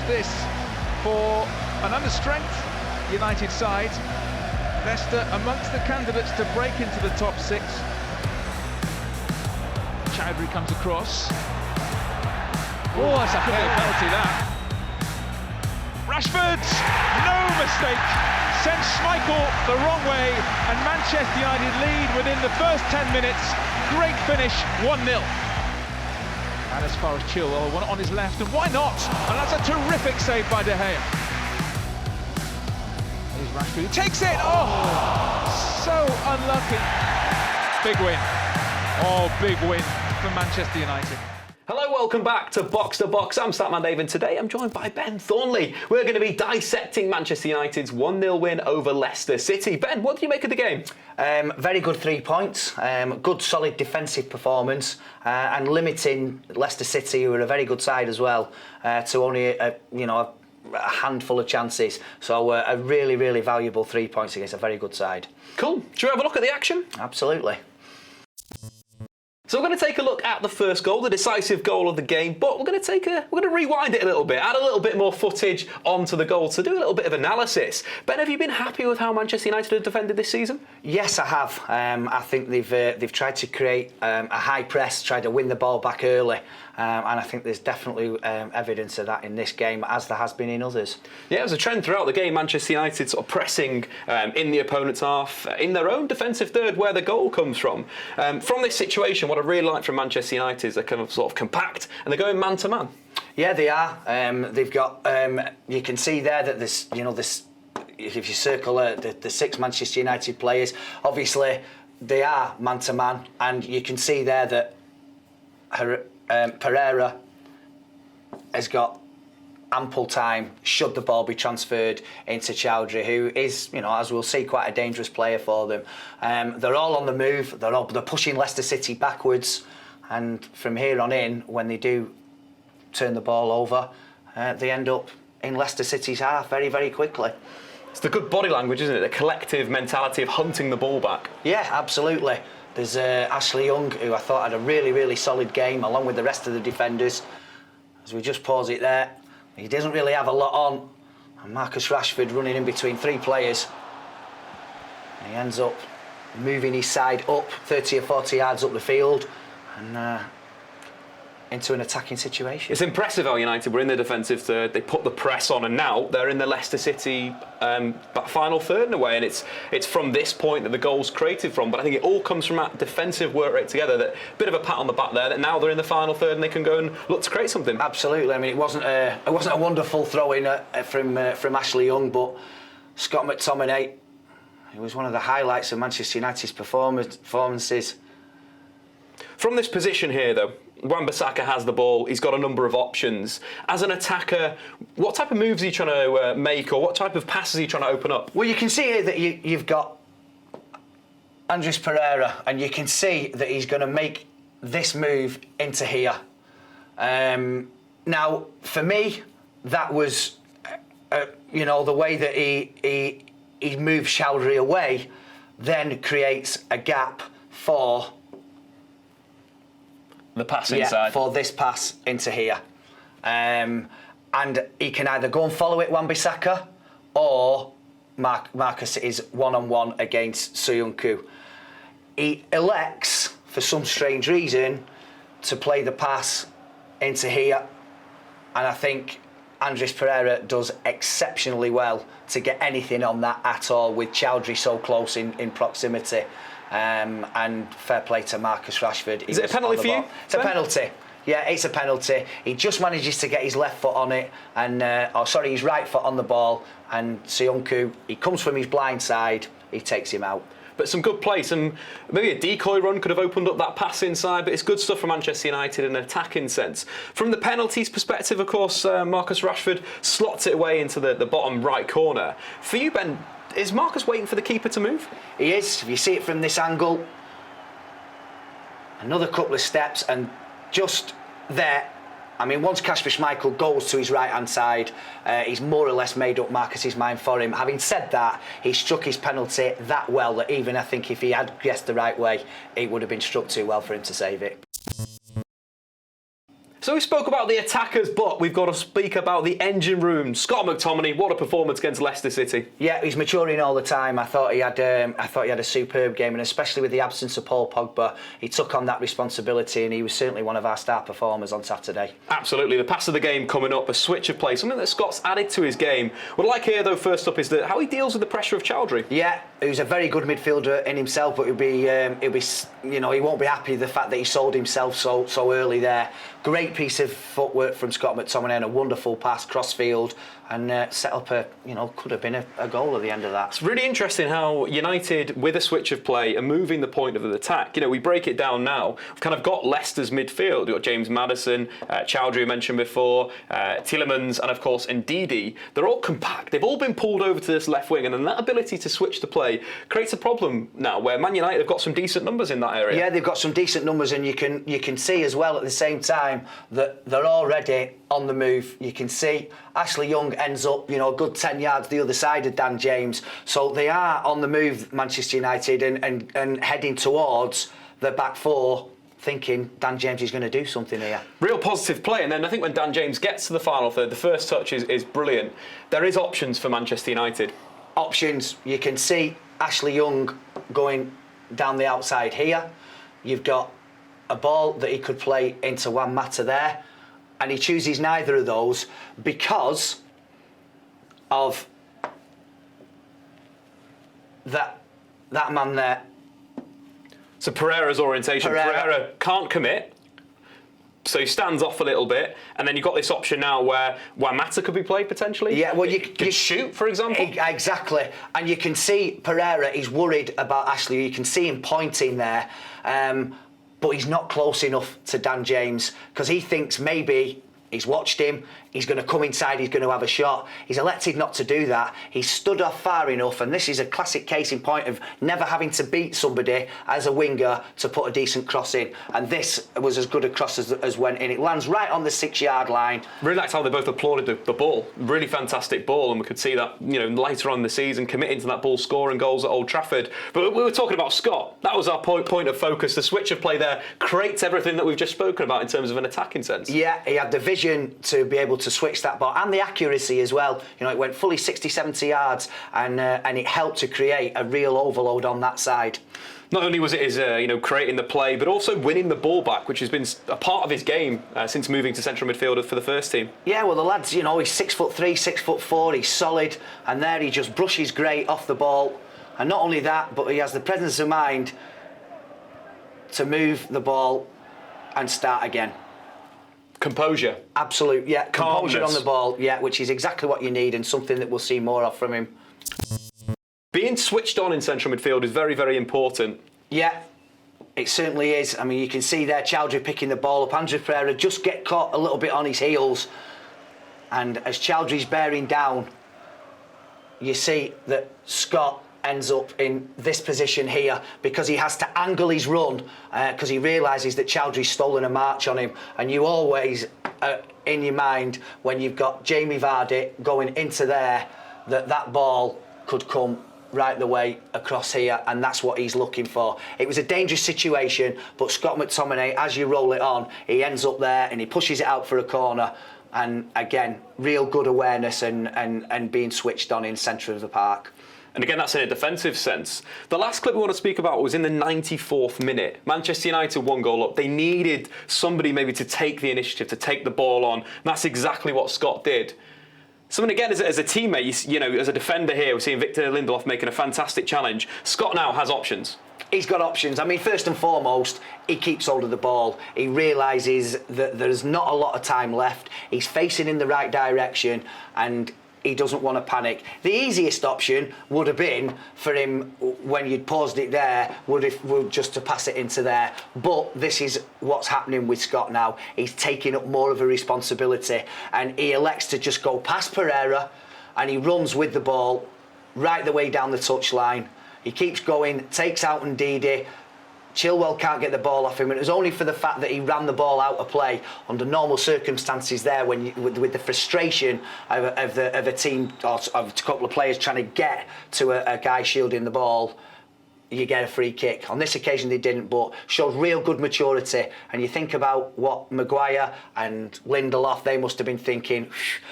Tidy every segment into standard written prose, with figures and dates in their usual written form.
this for an understrength United side. Leicester amongst the candidates to break into the top six. Chowdhury comes across. Oh, that's a clear penalty, that. Rashford, no mistake, sends Schmeichel the wrong way, and Manchester United lead within the first 10 minutes. Great finish, 1-0. And as far as Chilwell, one on his left, and why not? And that's a terrific save by De Gea. Here's Rashford, he takes it! Oh, so unlucky. Big win. Oh, big win for Manchester United. Hello, welcome back to Box to Box. I'm Statman Dave, and today I'm joined by Ben Thornley. We're going to be dissecting Manchester United's 1-0 win over Leicester City. Ben, what did you make of the game? Very good 3 points, good solid defensive performance, and limiting Leicester City, who are a very good side as well, to only a handful of chances. So a really, really valuable 3 points against a very good side. Cool. Should we have a look at the action? Absolutely. So we're going to take a look at the first goal, the decisive goal of the game, but we're going to rewind it a little bit, add a little bit more footage onto the goal to do a little bit of analysis. Ben, have you been happy with how Manchester United have defended this season? Yes, I have. I think they've tried to create a high press, tried to win the ball back early, and I think there's definitely evidence of that in this game, as there has been in others. Yeah, it was a trend throughout the game. Manchester United sort of pressing in the opponent's half, in their own defensive third, where the goal comes from. From this situation, what I really like from Manchester United is they're kind of sort of compact and they're going man to man. Yeah, they are. They've got. You can see there that there's, this. If you circle the 6 Manchester United players, obviously they are man to man, and you can see there that Pereira has got ample time should the ball be transferred into Chowdhury, who is, as we'll see, quite a dangerous player for them. They're all on the move. They're pushing Leicester City backwards, and from here on in, when they do turn the ball over, they end up in Leicester City's half very, very quickly. It's the good body language, isn't it? The collective mentality of hunting the ball back. Yeah, absolutely. There's Ashley Young, who I thought had a really, really solid game, along with the rest of the defenders. As we just pause it there, he doesn't really have a lot on. And Marcus Rashford running in between 3 players. And he ends up moving his side up 30 or 40 yards up the field and into an attacking situation. It's impressive how United were in the defensive third. They put the press on, and now they're in the Leicester City final third in a way. And it's from this point that the goal's created from. But I think it all comes from that defensive work rate together. That bit of a pat on the back there. That now they're in the final third and they can go and look to create something. Absolutely. I mean, it wasn't a wonderful throw in from Ashley Young, but Scott McTominay, it was one of the highlights of Manchester United's performances. From this position here, though, Wan-Bissaka has the ball. He's got a number of options. As an attacker, what type of moves are you trying to make, or what type of passes are you trying to open up? Well, you can see here that you've got Andres Pereira, and you can see that he's going to make this move into here. Now, for me, that was, the way that he moved Chowdhury away, then creates a gap for the pass inside. For this pass into here. And he can either go and follow it, Wan-Bissaka, or Marcus is one-on-one against Soyuncu. He elects, for some strange reason, to play the pass into here. And I think Andres Pereira does exceptionally well to get anything on that at all, with Chowdhury so close in proximity. And fair play to Marcus Rashford. Is it a penalty for you? It's a penalty. Yeah, it's a penalty. He just manages to get his left foot on it, and his right foot on the ball. And Soyuncu, he comes from his blind side. He takes him out. But some good play, maybe a decoy run could have opened up that pass inside, but it's good stuff from Manchester United in an attacking sense. From the penalties perspective, of course, Marcus Rashford slots it away into the bottom right corner. For you, Ben, is Marcus waiting for the keeper to move? He is. If you see it from this angle, another couple of steps, and just there, I mean, once Kasper Schmeichel goes to his right-hand side, he's more or less made up Marcus's mind for him. Having said that, he struck his penalty that well that even I think if he had guessed the right way, it would have been struck too well for him to save it. So we spoke about the attackers, but we've got to speak about the engine room. Scott McTominay, what a performance against Leicester City. Yeah, he's maturing all the time. I thought he had a superb game, and especially with the absence of Paul Pogba, he took on that responsibility, and he was certainly one of our star performers on Saturday. Absolutely. The pass of the game coming up, a switch of play, something that Scott's added to his game. What I like here, though, first up, is how he deals with the pressure of Chowdhury. Yeah, he's a very good midfielder in himself, but he won't be happy with the fact that he sold himself so early there. Great piece of footwork from Scott McTominay and a wonderful pass cross-field, and set up could have been a goal at the end of that. It's really interesting how United, with a switch of play, are moving the point of the attack. We break it down now. We've kind of got Leicester's midfield. We've got James Maddison, Chowdhury mentioned before, Tielemans, and of course Ndidi. They're all compact. They've all been pulled over to this left wing, and then that ability to switch the play creates a problem now where Man United have got some decent numbers in that area. Yeah, they've got some decent numbers, and you can see as well at the same time that they're already on the move. You can see Ashley Young ends up, a good 10 yards the other side of Dan James. So they are on the move, Manchester United, and heading towards the back four, thinking Dan James is going to do something here. Real positive play, and then I think when Dan James gets to the final third, the first touch is brilliant. There is options for Manchester United. Options. You can see Ashley Young going down the outside here. You've got a ball that he could play into Juan Mata there, and he chooses neither of those because of that man there. So Pereira's orientation. Pereira can't commit, so he stands off a little bit, and then you've got this option now where Juan Mata could be played potentially. Yeah, well, you shoot, for example. Exactly, and you can see Pereira is worried about Ashley. You can see him pointing there. But he's not close enough to Dan James because he thinks maybe he's watched him, he's going to come inside, he's going to have a shot. He's elected not to do that. He's stood off far enough, and this is a classic case in point of never having to beat somebody as a winger to put a decent cross in. And this was as good a cross as went in. It lands right on the 6-yard line. Really liked how they both applauded the ball. Really fantastic ball, and we could see that later on in the season, committing to that ball, scoring goals at Old Trafford. But we were talking about Scott. That was our point of focus. The switch of play there creates everything that we've just spoken about in terms of an attacking sense. Yeah, he had the vision to be able to switch that ball and the accuracy as well. It went fully 60-70 yards, and it helped to create a real overload on that side. Not only was it his creating the play, but also winning the ball back, which has been a part of his game since moving to central midfield for the first team. Yeah, well, the lad's, he's 6'3", 6'4", he's solid, and there he just brushes great off the ball. And not only that, but he has the presence of mind to move the ball and start again. Composure. Absolute, yeah. Composure Calmness on the ball, yeah, which is exactly what you need and something that we'll see more of from him. Being switched on in central midfield is very, very important. Yeah, it certainly is. I mean, you can see there Chowdhury picking the ball up. Andrew Pereira just get caught a little bit on his heels. And as Chowdhury's bearing down, you see that Scott ends up in this position here because he has to angle his run because he realises that Chowdhury's stolen a march on him. And you always, in your mind, when you've got Jamie Vardy going into there, that ball could come right the way across here, and that's what he's looking for. It was a dangerous situation, but Scott McTominay, as you roll it on, he ends up there and he pushes it out for a corner. And again, real good awareness and being switched on in centre of the park. And again, that's in a defensive sense. The last clip we want to speak about was in the 94th minute. Manchester United 1 goal up. They needed somebody maybe to take the initiative, to take the ball on. And that's exactly what Scott did. Something again, as a teammate, as a defender here, we're seeing Victor Lindelof making a fantastic challenge. Scott now has options. He's got options. I mean, first and foremost, he keeps hold of the ball. He realises that there's not a lot of time left. He's facing in the right direction, and he doesn't want to panic. The easiest option would have been for him, when you'd paused it there, would just to pass it into there. But this is what's happening with Scott now. He's taking up more of a responsibility, and he elects to just go past Pereira, and he runs with the ball right the way down the touchline. He keeps going, takes out Ndidi. Chilwell can't get the ball off him, and it was only for the fact that he ran the ball out of play under normal circumstances there, when with the frustration of a team or of a couple of players trying to get to a guy shielding the ball. you get a free kick. On this occasion they didn't, but showed real good maturity. And you think about what Maguire and Lindelof, they must have been thinking,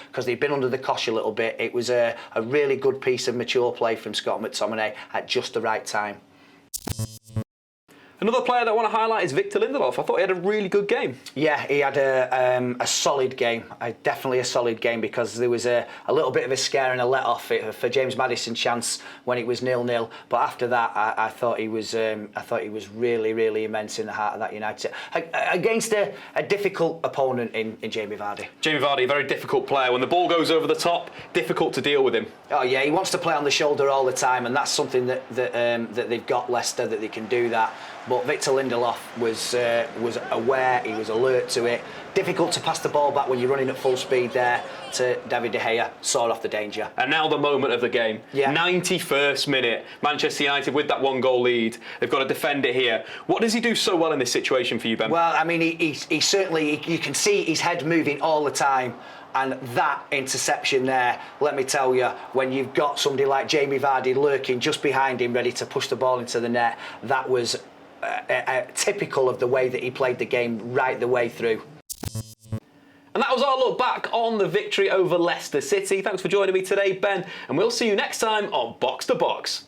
because they'd been under the cosh a little bit. It was a really good piece of mature play from Scott McTominay at just the right time. Another player that I want to highlight is Victor Lindelof. I thought he had a really good game. Yeah, he had a solid game, definitely a solid game, because there was a little bit of a scare and a let-off for James Maddison's chance when it was 0-0. But after that, I thought he was really, really immense in the heart of that United against a difficult opponent in Jamie Vardy. Jamie Vardy, a very difficult player. When the ball goes over the top, difficult to deal with him. Oh yeah, he wants to play on the shoulder all the time, and that's something that they've got, Leicester, that they can do that. But Victor Lindelof was aware, he was alert to it. Difficult to pass the ball back when you're running at full speed there to David De Gea, sawed off the danger. And now the moment of the game. Yeah. 91st minute, Manchester United with that 1-goal lead. They've got a defender here. What does he do so well in this situation for you, Ben? Well, I mean, he certainly, you can see his head moving all the time. And that interception there, let me tell you, when you've got somebody like Jamie Vardy lurking just behind him, ready to push the ball into the net, that was typical of the way that he played the game right the way through. And that was our look back on the victory over Leicester City. Thanks for joining me today, Ben, and we'll see you next time on Box to Box.